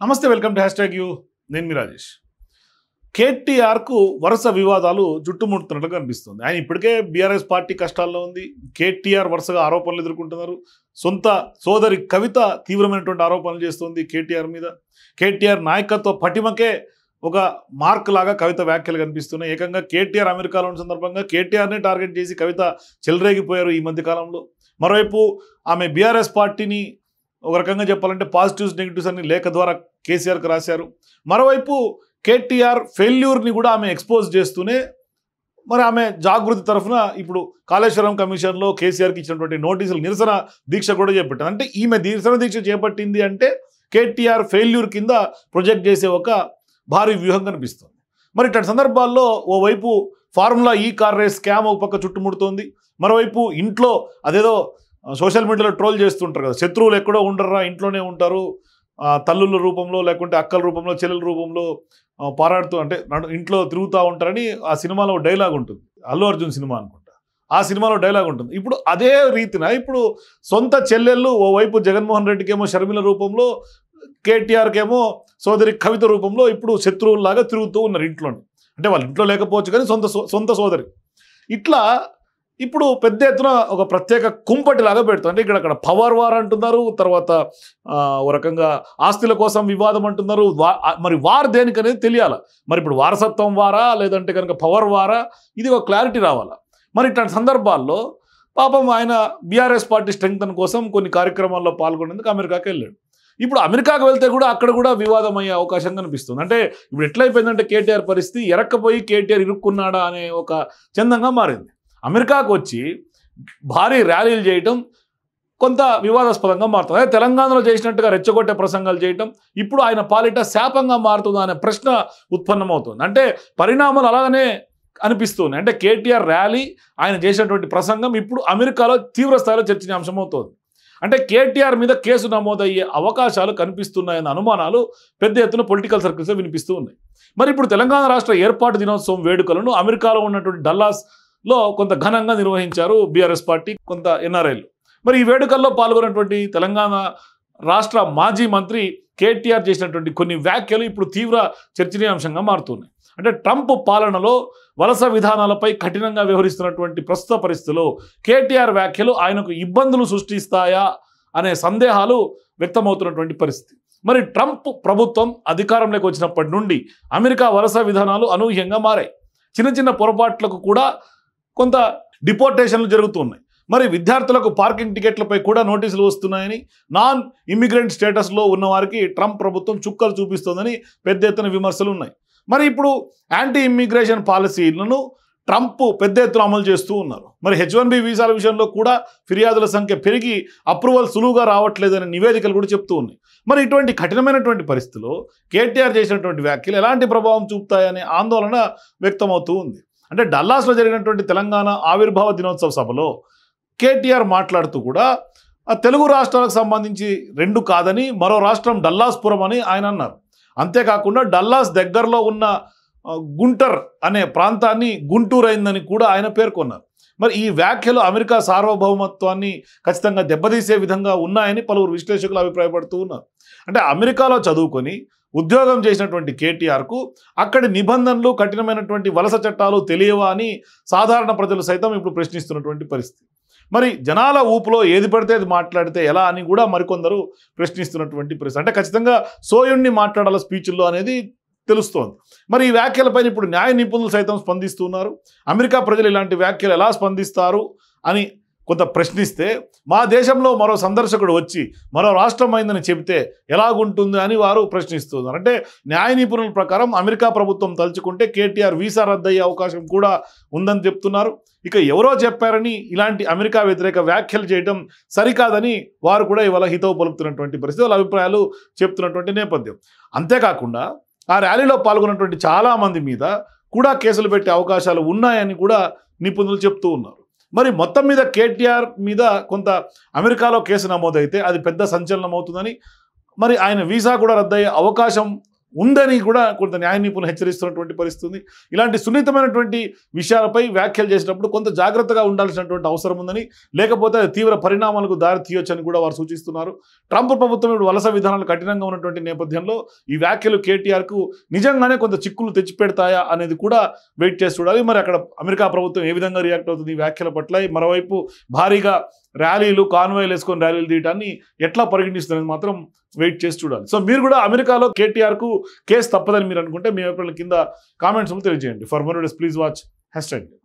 నమస్తే, welcome to hash you. నేను మీ రాజేష్. కేటీఆర్కు వరుస వివాదాలు చుట్టుముడుతున్నట్లు కనిపిస్తుంది. ఆయన ఇప్పటికే బీఆర్ఎస్ పార్టీ కష్టాల్లో ఉంది. కేటీఆర్ వరుసగా ఆరోపణలు ఎదుర్కొంటున్నారు. సొంత సోదరి కవిత తీవ్రమైనటువంటి ఆరోపణలు చేస్తుంది కేటీఆర్ మీద. కేటీఆర్ నాయకత్వ పటిమకే ఒక మార్క్ లాగా కవిత వ్యాఖ్యలు కనిపిస్తున్నాయి. ఏకంగా కేటీఆర్ అమెరికాలో ఉన్న సందర్భంగా కేటీఆర్నే టార్గెట్ చేసి కవిత చెలరేగిపోయారు ఈ మధ్య కాలంలో. మరోవైపు ఆమె బీఆర్ఎస్ పార్టీని ఒక రకంగా చెప్పాలంటే పాజిటివ్స్ నెగిటివ్స్ అని లేఖ ద్వారా కేసీఆర్కి రాశారు. మరోవైపు కేటీఆర్ ఫెయిల్యూర్ని కూడా ఆమె ఎక్స్పోజ్ చేస్తూనే మరి ఆమె జాగృతి తరఫున ఇప్పుడు కాళేశ్వరం కమిషన్లో కేసీఆర్కి ఇచ్చినటువంటి నోటీసులు నిరసన దీక్ష కూడా చేపట్టింది. అంటే ఈమె నిరసన దీక్ష చేపట్టింది అంటే కేటీఆర్ ఫెయిల్యూర్ కింద ప్రొజెక్ట్ చేసే ఒక భారీ వ్యూహం కనిపిస్తుంది. మరి ఇట్లాంటి సందర్భాల్లో ఓవైపు ఫార్ములా ఈ కార్ రేస్ స్కామ్ ఒక పక్క చుట్టుముడుతోంది. మరోవైపు ఇంట్లో అదేదో సోషల్ మీడియాలో ట్రోల్ చేస్తుంటారు కదా, శత్రువులు ఎక్కడో ఉండరా, ఇంట్లోనే ఉంటారు, తల్లుల రూపంలో లేకుంటే అక్కల రూపంలో చెల్లెల రూపంలో పారాడుతూ అంటే ఇంట్లో తిరుగుతూ ఉంటారని ఆ సినిమాలో డైలాగ్ ఉంటుంది. అల్లు అర్జున్ సినిమా అనుకుంటా, ఆ సినిమాలో డైలాగ్ ఉంటుంది. ఇప్పుడు అదే రీతిన ఇప్పుడు సొంత చెల్లెళ్ళు ఓవైపు జగన్మోహన్ రెడ్డికేమో షర్మిల రూపంలో, కేటీఆర్కేమో సోదరి కవిత రూపంలో ఇప్పుడు శత్రువుల్లాగా తిరుగుతూ ఉన్నారు ఇంట్లోని. అంటే వాళ్ళ ఇంట్లో లేకపోవచ్చు కానీ సొంత సోదరి. ఇట్లా ఇప్పుడు పెద్ద ఎత్తున ఒక ప్రత్యేక కుంపటిలాగా పెడుతుంది. అంటే ఇక్కడ పవర్ వార్ అంటున్నారు, తర్వాత ఒక రకంగా ఆస్తుల కోసం వివాదం అంటున్నారు. మరి వార్ దేనికి అనేది తెలియాలి. మరి ఇప్పుడు వారసత్వం వారా లేదంటే కనుక పవర్ వారా, ఇది ఒక క్లారిటీ రావాలా. మరి ఇట్లాంటి సందర్భాల్లో పాపం ఆయన బీఆర్ఎస్ పార్టీ స్ట్రెంగ్తన్ కోసం కొన్ని కార్యక్రమాల్లో పాల్గొనేందుకు అమెరికాకి వెళ్ళాడు. ఇప్పుడు అమెరికాకు వెళ్తే కూడా అక్కడ కూడా వివాదం అయ్యే అవకాశం కనిపిస్తుంది. అంటే ఇప్పుడు ఎట్లయిపోయిందంటే కేటీఆర్ పరిస్థితి ఎరక్కపోయి కేటీఆర్ ఇరుక్కున్నాడా అనే ఒక చందంగా మారింది. అమెరికాకు వచ్చి భారీ ర్యాలీలు చేయటం కొంత వివాదాస్పదంగా మారుతుంది. అదే తెలంగాణలో చేసినట్టుగా రెచ్చగొట్టే ప్రసంగాలు చేయటం ఇప్పుడు ఆయన పాలిట శాపంగా మారుతుందా అనే ప్రశ్న ఉత్పన్నమవుతుంది. అంటే పరిణామాలు అలాగనే అనిపిస్తుంది. అంటే కేటీఆర్ ర్యాలీ, ఆయన చేసినటువంటి ప్రసంగం ఇప్పుడు అమెరికాలో తీవ్ర స్థాయిలో చర్చనీయాంశం అవుతుంది. అంటే కేటీఆర్ మీద కేసు నమోదయ్యే అవకాశాలు కనిపిస్తున్నాయన్న అనుమానాలు పెద్ద ఎత్తున పొలిటికల్ సర్కిల్స్లో వినిపిస్తూ ఉన్నాయి. మరి ఇప్పుడు తెలంగాణ రాష్ట్ర ఏర్పాటు దినోత్సవం వేడుకలను అమెరికాలో ఉన్నటువంటి డల్లాస్లో కొంత ఘనంగా నిర్వహించారు బీఆర్ఎస్ పార్టీ, కొంత ఎన్ఆర్ఐలు. మరి ఈ వేడుకల్లో పాల్గొన్నటువంటి తెలంగాణ రాష్ట్ర మాజీ మంత్రి కేటీఆర్ చేసినటువంటి కొన్ని వ్యాఖ్యలు ఇప్పుడు తీవ్ర చర్చనీయాంశంగా మారుతున్నాయి. అంటే ట్రంప్ పాలనలో వలస విధానాలపై కఠినంగా వ్యవహరిస్తున్నటువంటి ప్రస్తుత పరిస్థితుల్లో కేటీఆర్ వ్యాఖ్యలు ఆయనకు ఇబ్బందులు సృష్టిస్తాయా అనే సందేహాలు వ్యక్తమవుతున్నటువంటి పరిస్థితి. మరి ట్రంప్ ప్రభుత్వం అధికారంలోకి వచ్చినప్పటి నుండి అమెరికా వలస విధానాలు అనూహ్యంగా మారాయి. చిన్న చిన్న పొరపాట్లకు కూడా కొంత డిపోర్టేషన్లు జరుగుతున్నాయి. మరి విద్యార్థులకు పార్కింగ్ టికెట్లపై కూడా నోటీసులు వస్తున్నాయని, నాన్ ఇమ్మిగ్రెంట్ స్టేటస్లో ఉన్న వారికి ట్రంప్ ప్రభుత్వం చుక్కలు చూపిస్తోందని పెద్ద ఎత్తున విమర్శలు ఉన్నాయి. మరి ఇప్పుడు యాంటీ ఇమ్మిగ్రేషన్ పాలసీలను ట్రంప్ పెద్ద ఎత్తున అమలు చేస్తూ ఉన్నారు. మరి H1B వీసాల విషయంలో కూడా ఫిర్యాదుల సంఖ్య పెరిగి అప్రూవల్ సులువుగా రావట్లేదనే నివేదికలు కూడా చెప్తూ ఉన్నాయి. మరి ఇటువంటి కఠినమైనటువంటి పరిస్థితుల్లో కేటీఆర్ చేసినటువంటి వ్యాఖ్యలు ఎలాంటి ప్రభావం చూపుతాయనే ఆందోళన వ్యక్తమవుతూ ఉంది. అంటే డల్లాస్లో జరిగినటువంటి తెలంగాణ ఆవిర్భావ దినోత్సవ సభలో కేటీఆర్ మాట్లాడుతూ కూడా తెలుగు రాష్ట్రాలకు సంబంధించి రెండు కాదని, మరో రాష్ట్రం డల్లాస్పురం అని ఆయన అన్నారు. అంతేకాకుండా డల్లాస్ దగ్గరలో ఉన్న గుంటర్ అనే ప్రాంతాన్ని గుంటూరు అయిందని కూడా ఆయన పేర్కొన్నారు. మరి ఈ వ్యాఖ్యలు అమెరికా సార్వభౌమత్వాన్ని ఖచ్చితంగా దెబ్బతీసే విధంగా ఉన్నాయని పలువురు విశ్లేషకులు అభిప్రాయపడుతూ ఉన్నారు. అంటే అమెరికాలో చదువుకొని ఉద్యోగం చేసినటువంటి కేటీఆర్కు అక్కడి నిబంధనలు, కఠినమైనటువంటి వలస చట్టాలు తెలియవా అని సాధారణ ప్రజలు సైతం ఇప్పుడు ప్రశ్నిస్తున్నటువంటి పరిస్థితి. మరి జనాల ఊపులో ఏది పడితే అది మాట్లాడితే ఎలా అని కూడా మరికొందరు ప్రశ్నిస్తున్నటువంటి పరిస్థితి. అంటే ఖచ్చితంగా సోయుణ్ణి మాట్లాడాల స్పీచ్ల్లో అనేది తెలుస్తోంది. మరి ఈ వ్యాఖ్యలపైన ఇప్పుడు న్యాయ నిపుణులు సైతం స్పందిస్తున్నారు. అమెరికా ప్రజలు ఇలాంటి వ్యాఖ్యలు ఎలా స్పందిస్తారు అని కొంత ప్రశ్నిస్తే, మా దేశంలో మరో సందర్శకుడు వచ్చి మరో రాష్ట్రం అయిందని చెబితే ఎలాగుంటుంది అని వారు ప్రశ్నిస్తున్నారు. అంటే న్యాయ నిపుణుల ప్రకారం అమెరికా ప్రభుత్వం తలుచుకుంటే కేటీఆర్ వీసా రద్దయ్యే అవకాశం కూడా ఉందని చెప్తున్నారు. ఇక ఎవరో చెప్పారని ఇలాంటి అమెరికా వ్యతిరేక వ్యాఖ్యలు చేయడం సరికాదని వారు కూడా ఇవాళ హితవు పలుకుతున్నటువంటి పరిస్థితి, వాళ్ళ అభిప్రాయాలు చెప్తున్నటువంటి నేపథ్యం. అంతేకాకుండా ఆ ర్యాలీలో పాల్గొన్నటువంటి చాలామంది మీద కూడా కేసులు పెట్టే అవకాశాలు ఉన్నాయని కూడా నిపుణులు చెప్తూ ఉన్నారు. మరి మొత్తం మీద కేటీఆర్ మీద కొంత అమెరికాలో కేసు నమోదైతే అది పెద్ద సంచలనం అవుతుందని, మరి ఆయన వీసా కూడా రద్దయ్యే అవకాశం ఉందని కూడా కొంత న్యాయ నిపుణులు హెచ్చరిస్తున్నటువంటి పరిస్థితి. ఇలాంటి సున్నితమైనటువంటి విషయాలపై వ్యాఖ్యలు చేసినప్పుడు కొంత జాగ్రత్తగా ఉండాల్సినటువంటి అవసరం ఉందని, లేకపోతే అది తీవ్ర పరిణామాలకు దారి తీయొచ్చని కూడా వారు సూచిస్తున్నారు. ట్రంప్ ప్రభుత్వం ఇప్పుడు వలస విధానాలు కఠినంగా ఉన్నటువంటి నేపథ్యంలో ఈ వ్యాఖ్యలు కేటీఆర్కు నిజంగానే కొంత చిక్కులు తెచ్చిపెడతాయా అనేది కూడా వెయిట్ చేసి చూడాలి. మరి అక్కడ అమెరికా ప్రభుత్వం ఏ విధంగా రియాక్ట్ అవుతుంది ఈ వ్యాఖ్యల పట్ల, మరోవైపు భారీగా ర్యాలీలు కాన్వాయ్లు వేసుకొని ర్యాలీలు తీయడాన్ని ఎట్లా పరిగణిస్తుందని మాత్రం వెయిట్ చేసి చూడాలి. సో మీరు కూడా అమెరికాలో కేటీఆర్కు కేసు తప్పదని మీరు అనుకుంటే మీ అభిప్రాయాల కింద కామెంట్స్ తెలియజేయండి. For more videos please watch #.